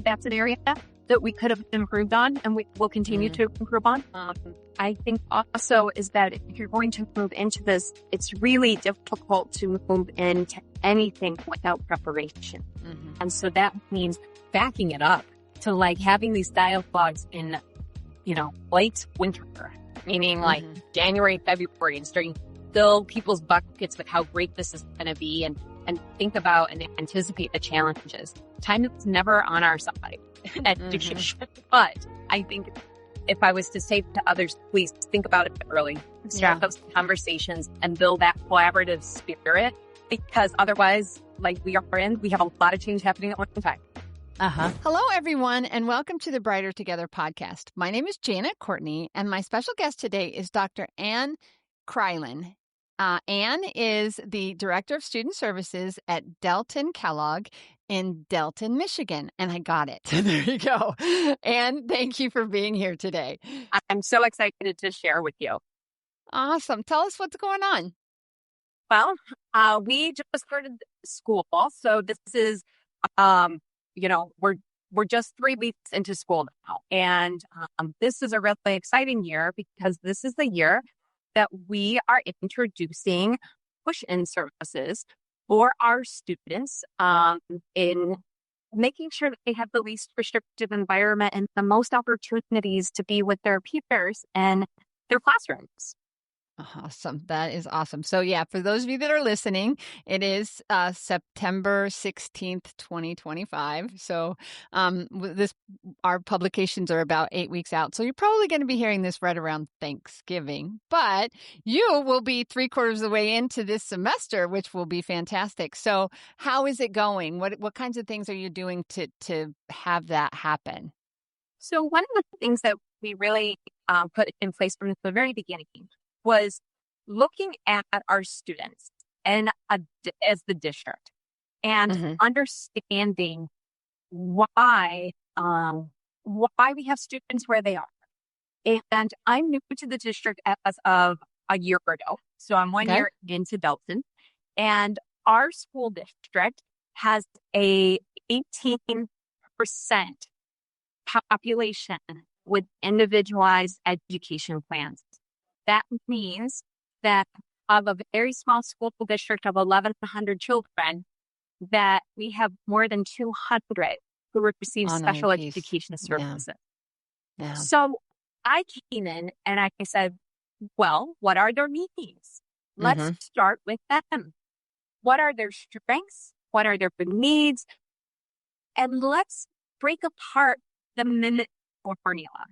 that's an area that we could have improved on and we will continue to improve on. I think also is that if you're going to move into this, it's really difficult to move into anything without preparation. And so that means backing it up to like having these dialogues in, late winter, meaning like January, February, and starting to fill people's buckets with how great this is going to be and think about and anticipate the challenges. Time is never on our side in education. But I think if I was to say to others, please think about it early. Start those conversations and build that collaborative spirit, because otherwise, like we have a lot of change happening at one time. Hello, everyone, and welcome to the Brighter Together podcast. My name is Janet Courtney, and my special guest today is Dr. Anne Crylen. Anne is the Director of Student Services at Delton Kellogg in Delton, Michigan. And I got it. There you go. Anne, thank you for being here today. I'm so excited to share with you. Awesome. Tell us what's going on. Well, we just started school. So this is, we're just 3 weeks into school now. And this is a really exciting year because this is the year that we are introducing push-in services for our students in making sure that they have the least restrictive environment and the most opportunities to be with their peers and their classrooms. Awesome. That is awesome. So for those of you that are listening, it is September 16th, 2025. So our publications are about 8 weeks out. So you're probably going to be hearing this right around Thanksgiving, but you will be 3/4 of the way into this semester, which will be fantastic. So how is it going? What kinds of things are you doing to have that happen? So one of the things that we really put in place from the very beginning was looking at our students and as the district and understanding why we have students where they are. And I'm new to the district as of a year ago. So I'm 1 year into Delton, and our school district has a 18% population with individualized education plans. That means that of a very small school district of 1,100 children, that we have more than 200 who receive special education services. Yeah. So I came in and I said, well, what are their needs? Let's start with them. What are their strengths? What are their needs? And let's break apart the minute formula.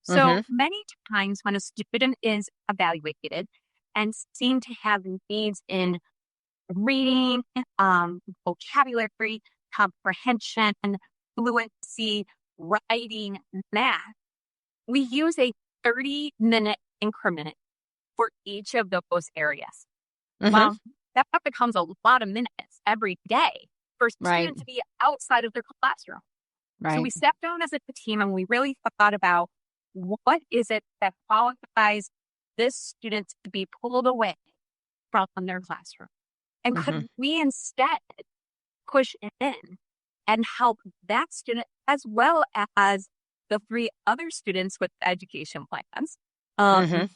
So many times when a student is evaluated and seen to have needs in reading, vocabulary, comprehension, fluency, writing, math, we use a 30-minute increment for each of those areas. Well, that becomes a lot of minutes every day for a student to be outside of their classroom. So we sat down as a team and we really thought about what is it that qualifies this student to be pulled away from their classroom? And could we instead push in and help that student as well as the 3 other students with education plans and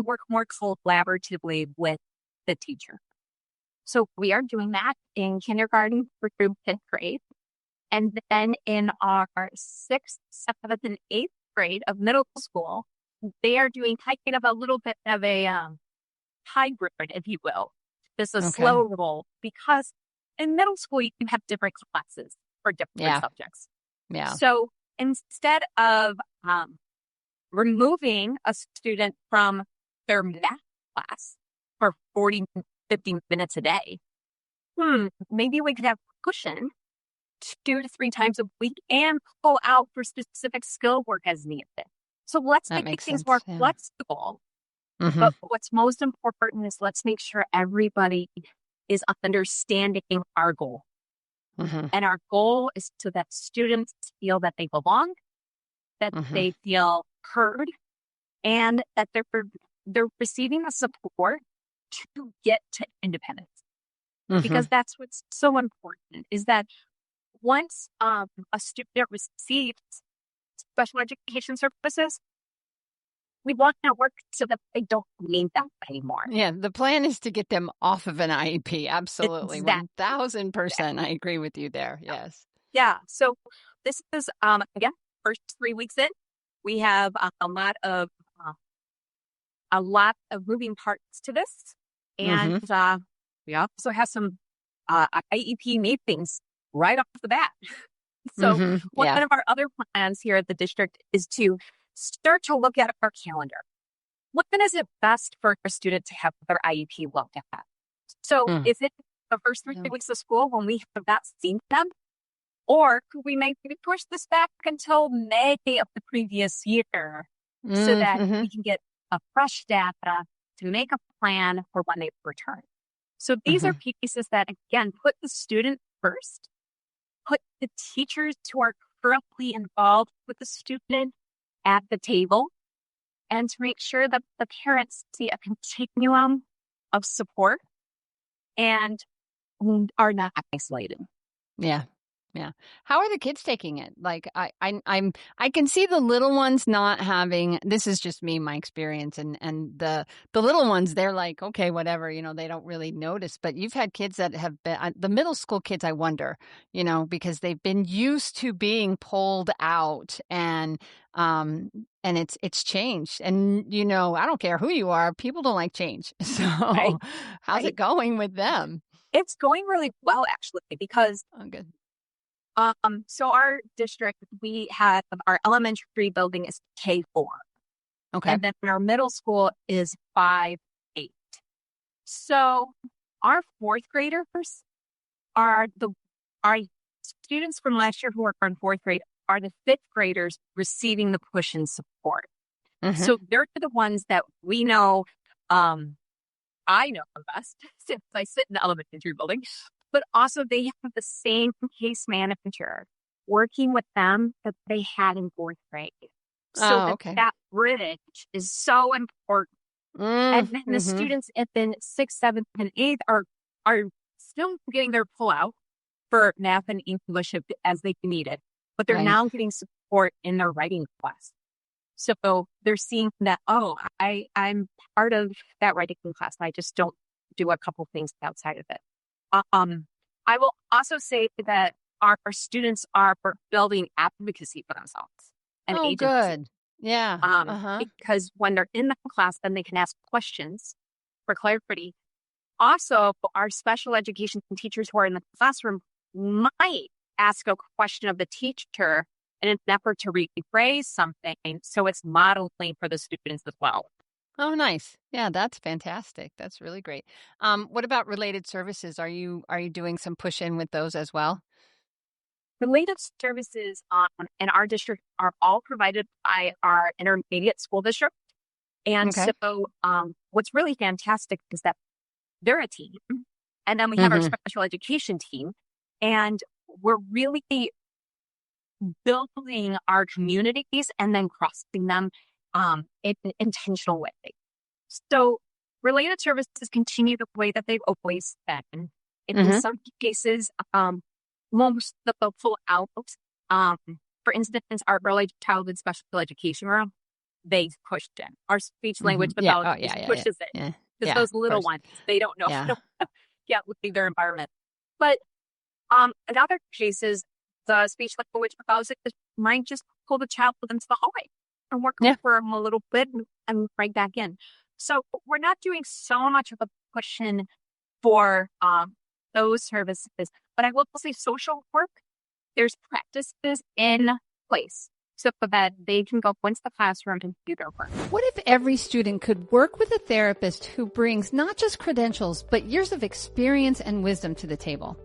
work more collaboratively with the teacher? So we are doing that in kindergarten through 5th grade. And then in our 6th, 7th, and 8th grade of middle school, they are doing kind of a little bit of a hybrid, if you will. This is a slow roll because in middle school, you have different classes for different subjects. Yeah. So instead of removing a student from their math class for 40, 50 minutes a day, maybe we could have cushion 2 to 3 times a week and pull out for specific skill work as needed. So let's make things more flexible. But what's most important is let's make sure everybody is understanding our goal. And our goal is so that students feel that they belong, that they feel heard, and that they're receiving the support to get to independence. Because that's what's so important is that once a student receives special education services, we want to work so that they don't need that anymore. Yeah, the plan is to get them off of an IEP. Absolutely. Exactly. 1000%. I agree with you there. Yes. Yeah. So this is, again, first 3 weeks in, we have a lot of moving parts to this. And we also have some IEP meetings right off the bat. So one of our other plans here at the district is to start to look at our calendar. When is it best for a student to have their IEP looked at? So is it the first 3 weeks of school when we have not seen them? Or could we maybe push this back until May of the previous year so that we can get a fresh data to make a plan for when they return? So these are pieces that, again, put the student first, put the teachers who are currently involved with the student at the table, and to make sure that the parents see a continuum of support and are not isolated. Yeah. Yeah. How are the kids taking it? Like I can see the little ones not having, this is just me, my experience, and the little ones, they're like, okay, whatever, they don't really notice. But you've had kids that have been, the middle school kids, I wonder, because they've been used to being pulled out, and it's changed. And I don't care who you are, people don't like change. So how's it going with them? It's going really well, actually, because good. So our district, we have our elementary building is K4. Okay. And then our middle school is 5-8. So our fourth graders are our students from last year who are in fourth grade are the fifth graders receiving the push and support. So they're the ones that we know, I know the best since I sit in the elementary building. But also they have the same case manager working with them that they had in fourth grade. So that bridge is so important. And then the students at then 6th, 7th, and 8th are still getting their pullout for math and English as they need it. But they're now getting support in their writing class. So they're seeing that, I'm part of that writing class. I just don't do a couple things outside of it. I will also say that our students are building advocacy for themselves and agency. Good. Yeah. Because when they're in the class, then they can ask questions for clarity. Also, our special education teachers who are in the classroom might ask a question of the teacher in an effort to rephrase something, so it's modeling for the students as well. Oh, nice. Yeah, that's fantastic. That's really great. What about related services? Are you doing some push in with those as well? Related services in our district are all provided by our intermediate school district. And so what's really fantastic is that they're a team. And then we have our special education team. And we're really building our communities and then crossing them in an intentional way. So related services continue the way that they've always been. In some cases, most of the full out. For instance, our early childhood special education room, they pushed in. Our speech language pathology pushes it. Because those little ones, they don't know how to leave their environment. But in other cases, the speech language pathologist might just pull the child into the hallway and work for them a little bit and right back in. So we're not doing so much of a push in for those services. But I will say social work, there's practices in place so that they can go into the classroom and do their work. What if every student could work with a therapist who brings not just credentials, but years of experience and wisdom to the table?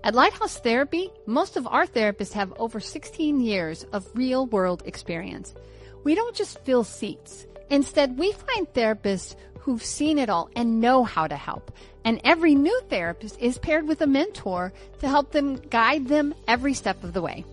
At Lighthouse Therapy, most of our therapists have over 16 years of real-world experience. We don't just fill seats. Instead, we find therapists who've seen it all and know how to help. And every new therapist is paired with a mentor to help them guide them every step of the way.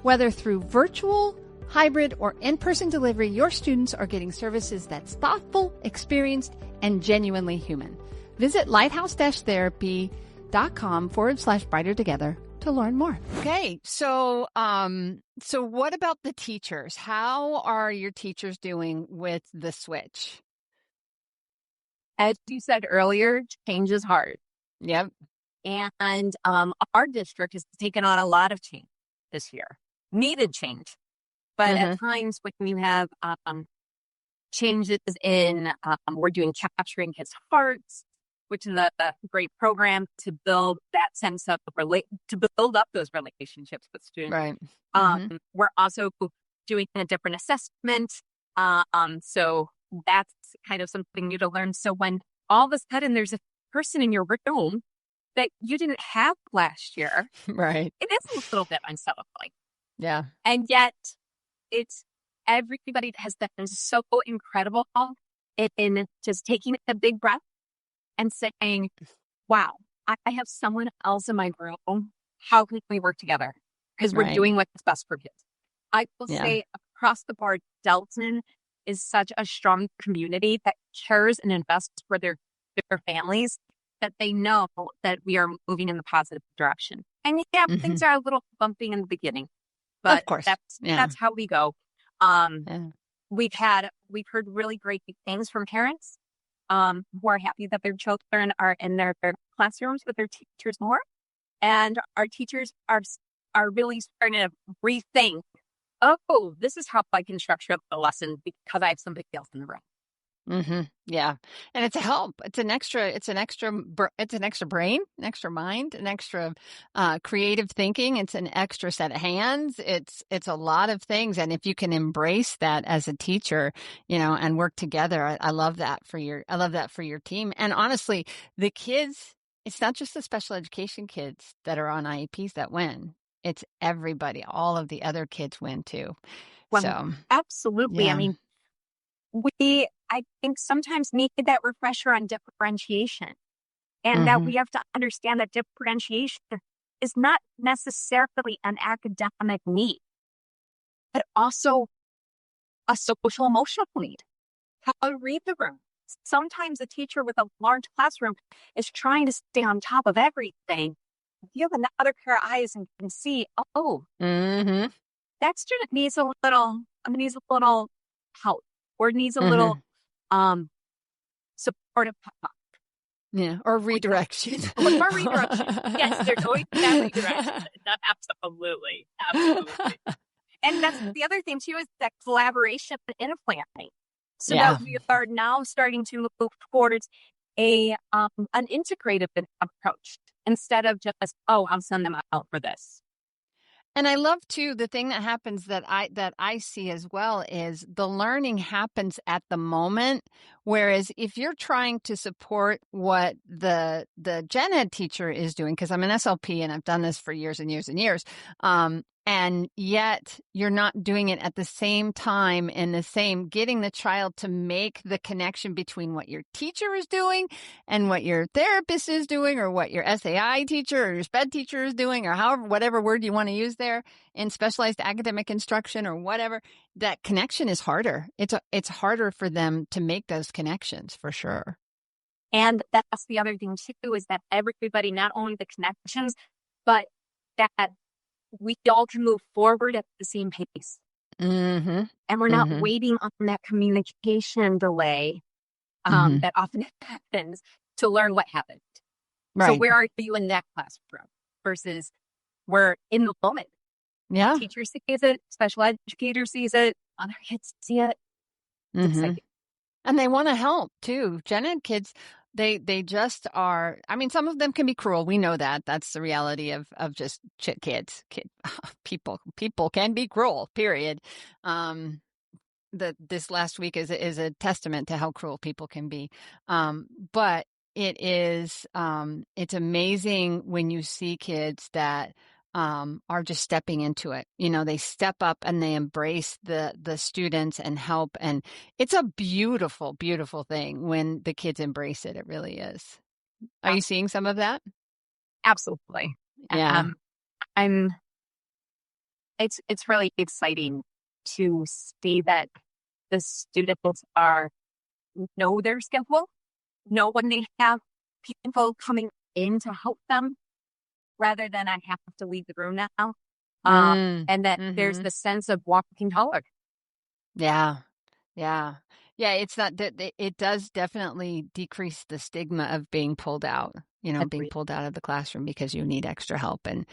Whether through virtual, hybrid, or in-person delivery, your students are getting services that's thoughtful, experienced, and genuinely human. Visit lighthouse-therapy.com/brighter together to to learn more. Okay. So what about the teachers? How are your teachers doing with the switch? As you said earlier, change is hard. Yep. And our district has taken on a lot of change this year, needed change. But at times when you have changes in, we're doing Capturing Kids' Hearts, which is a great program to build that sense of, to build up those relationships with students. Right. We're also doing a different assessment. So that's kind of something new to learn. So when all of a sudden there's a person in your room that you didn't have last year, Right. it is a little bit unsettling. Yeah. And yet it's everybody has been so incredible in just taking a big breath and saying, wow, I have someone else in my room. How can we work together? Because we're doing what's best for kids. I will say across the board, Delton is such a strong community that cares and invests for their families, that they know that we are moving in the positive direction. And things are a little bumpy in the beginning, but of course. That's how we go. We've heard really great things from parents who are happy that their children are in their classrooms with their teachers more. And our teachers are really starting to rethink, oh, this is how I can structure the lesson because I have somebody else in the room. Yeah. And it's a help. It's an extra brain, an extra mind, an extra creative thinking. It's an extra set of hands. It's a lot of things. And if you can embrace that as a teacher, and work together, I love that for your team. And honestly, the kids, it's not just the special education kids that are on IEPs that win. It's everybody. All of the other kids win too. Well, so absolutely. Yeah. I mean, I think sometimes need that refresher on differentiation, and that we have to understand that differentiation is not necessarily an academic need, but also a social emotional need. How to read the room. Sometimes a teacher with a large classroom is trying to stay on top of everything. You have another pair of eyes and can see, that student needs a little help, or needs a little supportive pop. Yeah, or redirection. Or redirection. Yes, there's always that redirection. Absolutely. And that's the other thing too, is that collaboration in a planning. So that we are now starting to move towards an integrative approach instead of just, I'll send them out for this. And I love too, the thing that happens that I see as well is the learning happens at the moment. Whereas if you're trying to support what the gen ed teacher is doing, because I'm an SLP and I've done this for years and years and years, and yet you're not doing it at the same time and getting the child to make the connection between what your teacher is doing and what your therapist is doing, or what your SAI teacher or your SPED teacher is doing, or whatever word you want to use there in specialized academic instruction or whatever. That connection is harder. It's harder for them to make those connections, for sure. And that's the other thing too, is that everybody, not only the connections, but that we all can move forward at the same pace. And we're not waiting on that communication delay that often happens to learn what happened. Right. So where are you in that classroom versus we're in the moment? Yeah. Teacher sees it, special educator sees it, other kids see it. It's exciting. And they want to help too. Gen ed kids, they just are. I mean, some of them can be cruel. We know that. That's the reality of just kids. People can be cruel. Period. This last week is a testament to how cruel people can be. But it's amazing when you see kids that are just stepping into it. They step up and they embrace the students and help. And it's a beautiful, beautiful thing when the kids embrace it. It really is. Are you seeing some of that? Absolutely. Yeah. It's really exciting to see that the students know their schedule, know when they have people coming in to help them, rather than I have to leave the room now. Mm, And that there's mm-hmm. the sense of walking taller. Yeah. Yeah. Yeah. It's not that it does definitely decrease the stigma of being pulled out, being Agreed. pulled out of the classroom because you need extra help and,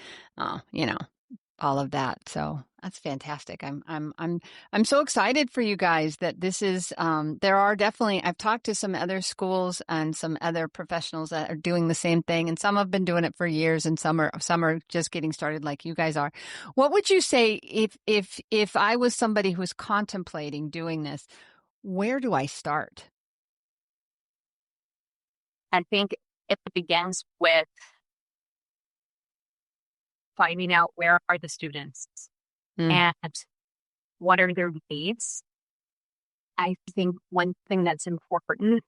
all of that. So that's fantastic. I'm so excited for you guys that this is, there are definitely, I've talked to some other schools and some other professionals that are doing the same thing. And some have been doing it for years and some are just getting started like you guys are. What would you say if I was somebody who's contemplating doing this, where do I start? I think it begins with finding out where are the students Mm, and what are their needs. I think one thing that's important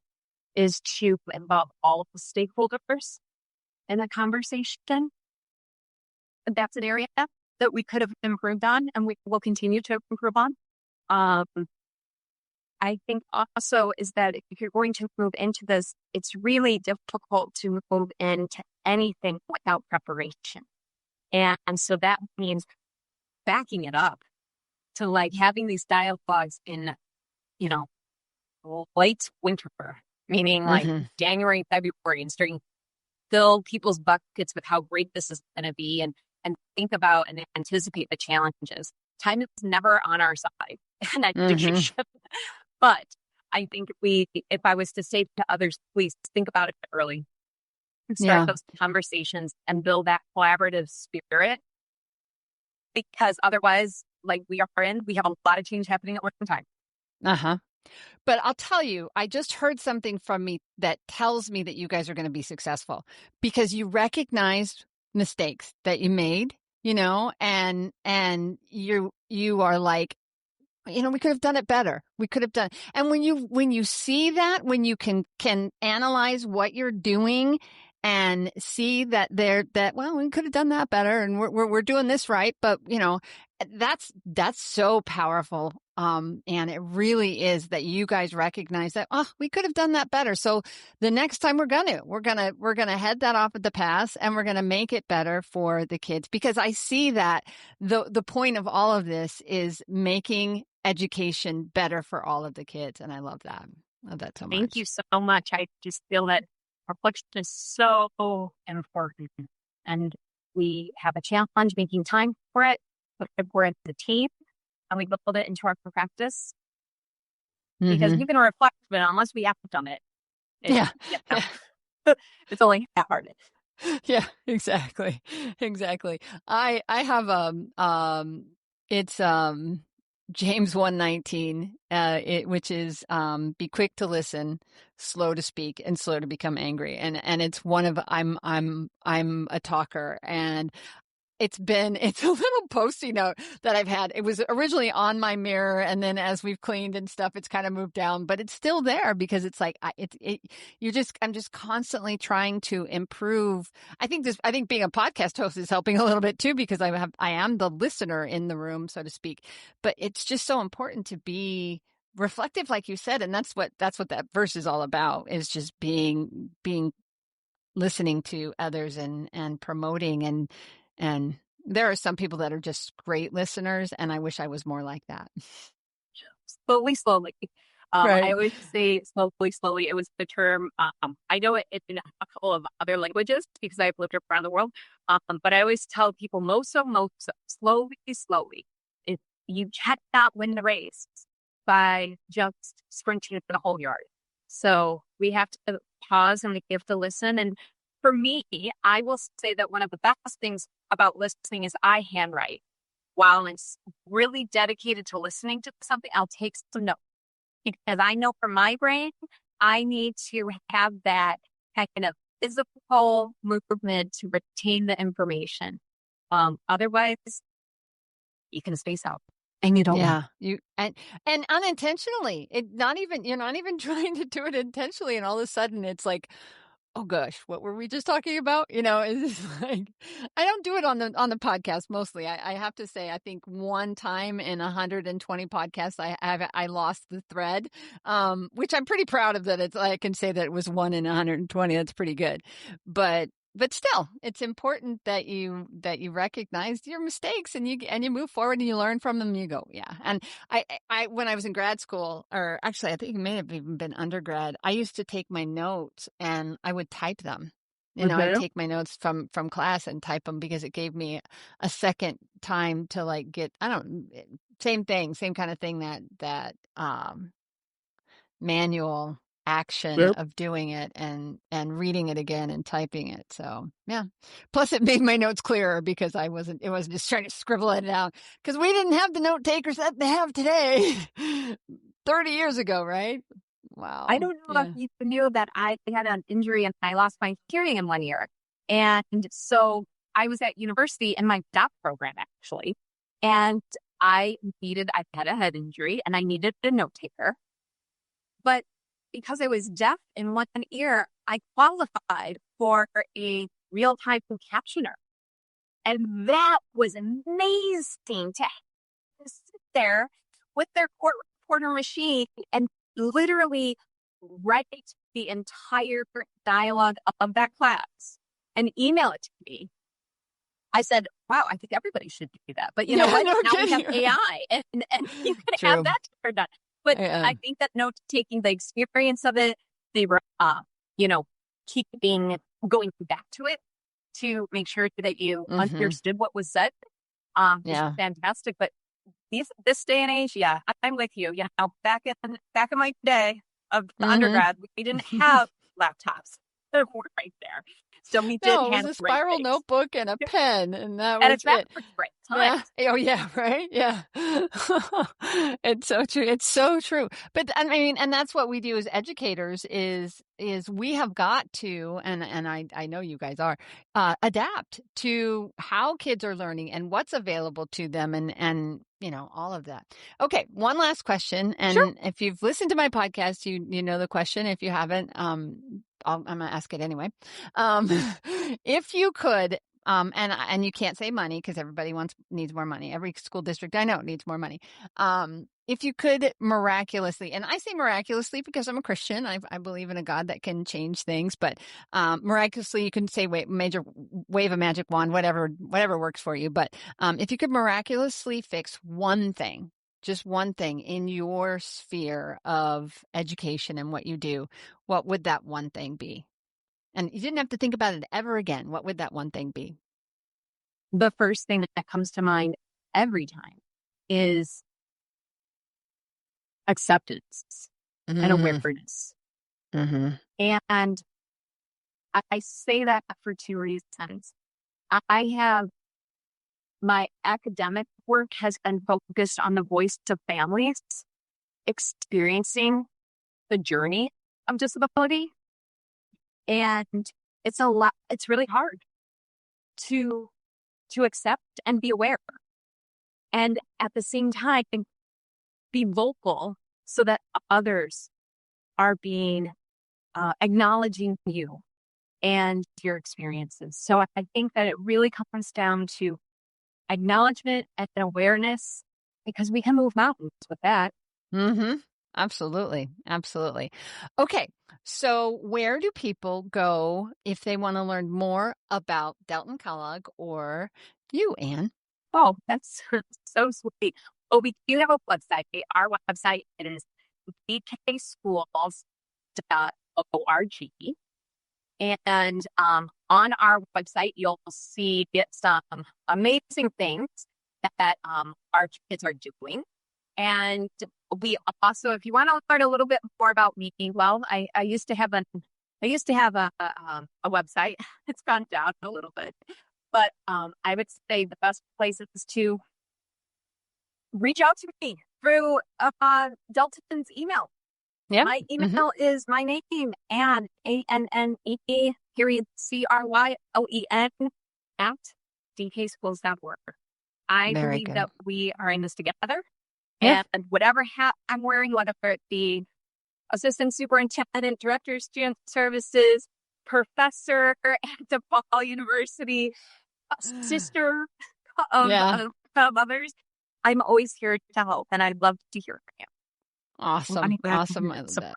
is to involve all of the stakeholders in the conversation. That's an area that we could have improved on and we will continue to improve on. Um, I think also is that if you're going to move into this, it's really difficult to move into anything without preparation. And so that means backing it up to like having these dialogues in, you know, late winter, meaning like mm-hmm, January, February, and starting to fill people's buckets with how great this is going to be and think about and anticipate the challenges. Time is never on our side in mm-hmm. education. But I think if I was to say to others, please think about it early and start Yeah. those conversations and build that collaborative spirit. Because otherwise, like we have a lot of change happening at one time. Uh-huh. But I'll tell you, I just heard something from me that tells me that you guys are going to be successful because you recognized mistakes that you made, and you are like, we could have done it better. We could have done. And when you see that, when you can analyze what you're doing and see that well, we could have done that better and we're doing this right, but that's so powerful. And it really is that you guys recognize that, we could have done that better. So the next time we're gonna head that off at the pass and we're gonna make it better for the kids, because I see that the point of all of this is making education better for all of the kids. And I love that. Love that so Thank much. you so much. I just feel that reflection is so important. And we have a challenge making time for it, but we're in the team and we build it into our practice because Mm-hmm. you can reflect, but unless we act on it, Yeah. you know, Yeah. it's only half hard. Yeah, exactly. Exactly. I have it's James 1:19 which is be quick to listen, slow to speak, and slow to become angry. And it's one of I'm a talker, and it's a little Post-it note that I've had. It was originally on my mirror, and then as we've cleaned and stuff, it's kind of moved down, but it's still there because it's like I'm just constantly trying to improve. I think being a podcast host is helping a little bit too, because I am the listener in the room, so to speak. But it's just so important to be reflective, like you said, and that's what that verse is all about, is just being listening to others and promoting, and there are some people that are just great listeners, and I wish I was more like that. Slowly. I Right. always say slowly. It was the term. I know it in a couple of other languages because I've lived around the world. But I always tell people, moso, slowly. If you cannot win the race by just sprinting the whole yard. So we have to pause and we have to listen. And for me, I will say that one of the best things about listening is I handwrite. While I'm really dedicated to listening to something, I'll take some notes because I know for my brain, I need to have that kind of physical movement to retain the information. Otherwise, you can space out and you don't want. Yeah, you and unintentionally, you're not even trying to do it intentionally, and all of a sudden it's like, oh gosh, what were we just talking about? It's just like, I don't do it on the podcast mostly. I have to say, I think one time in 120 podcasts, I lost the thread, which I'm pretty proud of. That I can say that it was one in 120. That's pretty good. But but still, it's important that you recognize your mistakes and you move forward and you learn from them and you go, yeah. And I when I was in grad school, or actually I think it may have even been undergrad, I used to take my notes and I would type them. I'd take my notes from class and type them because it gave me a second time to like get, same thing, same kind of thing, that manual action Yep. of doing it and reading it again and typing it. So yeah. Plus it made my notes clearer because it wasn't just trying to scribble it out, because we didn't have the note takers that they have today 30 years ago, right? Wow. I don't know if Yeah. you knew that I had an injury and I lost my hearing in 1 year. And so I was at university in my DOP program, actually. And I had a head injury and I needed a note taker. But because I was deaf in 1 ear, I qualified for a real-time captioner. And that was amazing to sit there with their court reporter machine and literally write the entire dialogue of that class and email it to me. I said, wow, I think everybody should do that. But you know what? No Now we have kidding. AI and you can have True. that done. But Yeah. I think that note taking, the experience of it, they were, going back to it to make sure that you understood what was said. Is fantastic. But this day and age, yeah, I'm with you. You know, back in my day of the undergrad, we didn't have laptops. They were right there. So we did No, it was have a spiral notebook and a pen, and that was it's that it. for great Yeah. times. Oh, yeah. Right. Yeah. It's so true. It's so true. But I mean, and that's what we do as educators is we have got to, and I know you guys are, adapt to how kids are learning and what's available to them, and all of that. Okay. One last question. And Sure. if you've listened to my podcast, you know the question. If you haven't, I'm going to ask it anyway. If you could, and you can't say money because everybody needs more money. Every school district I know needs more money. If you could miraculously, and I say miraculously because I'm a Christian, I believe in a God that can change things, but miraculously you can say wave a magic wand, whatever works for you. But if you could miraculously fix one thing, just one thing in your sphere of education and what you do, what would that one thing be? And you didn't have to think about it ever again. What would that one thing be? The first thing that comes to mind every time is acceptance and awareness. And I say that for two reasons. My academic work has been focused on the voice of families experiencing the journey of disability. And it's really hard to accept and be aware. And at the same time, be vocal so that others are being acknowledging you and your experiences. So I think that it really comes down to acknowledgement and awareness, because we can move mountains with that. Absolutely. Absolutely. Okay. So where do people go if they want to learn more about Delton Kellogg or you, Anne? Oh, that's so sweet. Oh, we do have a website. Our website is bkschools.org. And on our website, you'll see some amazing things that our kids are doing. And we also, if you want to learn a little bit more about me, well, I used to have a website. It's gone down a little bit, but I would say the best place is to reach out to me through Delton's email. Yeah. My email is my name, Anne, ANNE, period, CRYLEN, at dkschools.org. I believe that we are in this together. Yeah. And whatever hat I'm wearing, whether it be assistant superintendent, director of student services, professor at DePaul University, sister of others, I'm always here to help, and I'd love to hear from you. Awesome. Awesome. I love that.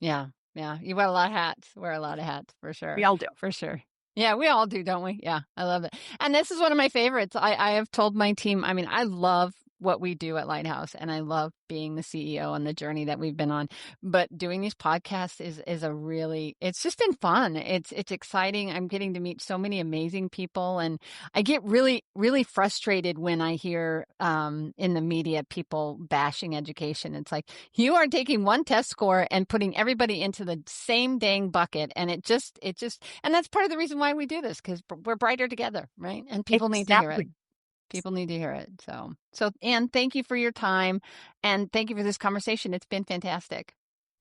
Yeah. Yeah. You wear a lot of hats. For sure. We all do. For sure. Yeah, we all do, don't we? Yeah, I love it. And this is one of my favorites. I have told my team, I mean, I love what we do at Lighthouse and I love being the CEO and the journey that we've been on. But doing these podcasts is a really, it's just been fun. It's exciting. I'm getting to meet so many amazing people, and I get really, really frustrated when I hear in the media people bashing education. It's like, you are taking one test score and putting everybody into the same dang bucket. And and that's part of the reason why we do this, because we're brighter together, right? And people need to hear it. Exactly. People need to hear it. So Anne, thank you for your time and thank you for this conversation. It's been fantastic.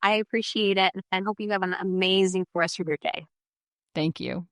I appreciate it and hope you have an amazing rest of your day. Thank you.